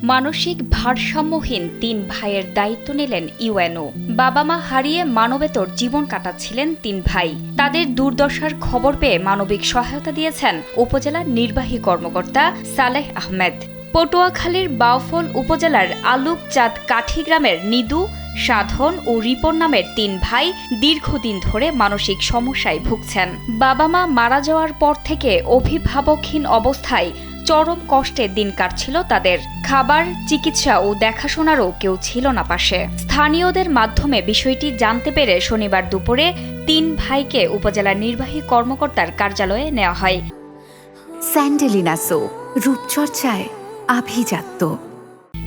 মানসিক ভারসাম্যহীন ৩ ভাইয়ের দায়িত্ব নিলেন ইউএনও। বাবা মা হারিয়ে মানবেতর জীবন কাটাচ্ছিলেন ৩ ভাই। তাদের দুর্দশার খবর পেয়ে মানবিক সহায়তা দিয়েছেন উপজেলার নির্বাহী কর্মকর্তা সালেহ আহমেদ। পটুয়াখালীর বাউফল উপজেলার আলুকচাঁদ কাঠি গ্রামের নিদু, সাধন ও রিপন নামের ৩ ভাই দীর্ঘদিন ধরে মানসিক সমস্যায় ভুগছেন। বাবা মা মারা যাওয়ার পর থেকে অভিভাবকহীন অবস্থায় চরম কষ্টে দিন কাটছিল তাদের। খাবার, চিকিৎসা ও দেখাশোনারও কেউ ছিল না পাশে। স্থানীয়দের মাধ্যমে বিষয়টি জানতে পেরে শনিবার দুপুরে ৩ ভাইকে উপজেলা নির্বাহী কর্মকর্তার কার্যালয়ে নেওয়া হয়। স্যান্ডেলিনা সো, রূপচর্চায় আভিজাত্য।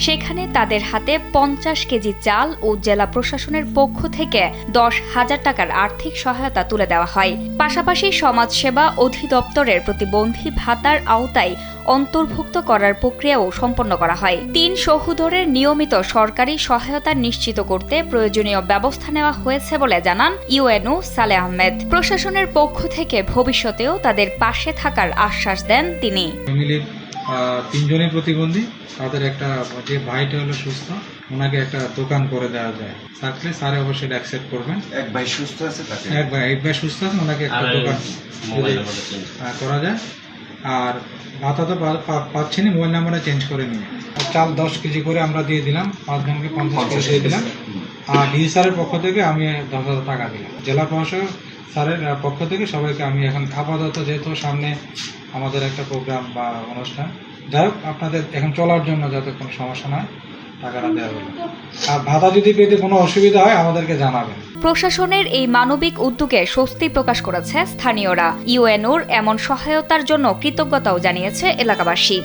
সেখানে তাদের হাতে ৫০ কেজি চাল ও জেলা প্রশাসনের পক্ষ থেকে ১০,০০০ টাকার আর্থিক সহায়তা তুলে দেওয়া হয়। পাশাপাশি সমাজসেবা অধিদপ্তরের প্রতিবন্ধী ভাতার আওতায় অন্তর্ভুক্ত করার প্রক্রিয়াও সম্পন্ন করা হয়। ৩ সহোদরের নিয়মিত সরকারি সহায়তা নিশ্চিত করতে প্রয়োজনীয় ব্যবস্থা নেওয়া হয়েছে বলে জানান ইউএনও সালেহ আহমেদ। প্রশাসনের পক্ষ থেকে ভবিষ্যতেও তাদের পাশে থাকার আশ্বাস দেন তিনি। ৩ জনই প্রতিবন্ধী, তাদের একটা যে ভাইটা হলো সুস্থ, ওনাকে একটা দোকান করে দেওয়া যায় থাকলে স্যার অবশ্যই অ্যাকসেপ্ট করবেন। এক ভাই সুস্থ আছে, তাকে এক ভাই সুস্থ আছে, ওনাকে একটা দোকান করা যায়। আর ভাতা তো পাচ্ছি না, মোবাইল নাম্বারটা চেঞ্জ করে নিয়ে চাল 10 কেজি করে আমরা দিয়ে দিলাম, 5 জনকে 50 করে দিয়ে দিলাম। আর ডিসি স্যারের পক্ষ থেকে আমি 10,000 টাকা দিলাম। জেলা প্রশাসক স্যারের পক্ষ থেকে সবাইকে আমি এখন আপাতত, যেহেতু সামনে আমাদের একটা প্রোগ্রাম বা অনুষ্ঠান, যাই হোক আপনাদের এখন চলার জন্য যাতে কোনো সমস্যা নয় টাকাটা দেওয়া হবে। আর ভাতা যদি পেতে কোনো অসুবিধা হয় আমাদেরকে জানাবেন। প্রশাসনের এই মানবিক উদ্যোগে স্বস্তি প্রকাশ করেছে স্থানীয়রা। ইউএনওর এমন সহায়তার জন্য কৃতজ্ঞতাও জানিয়েছে এলাকাবাসী।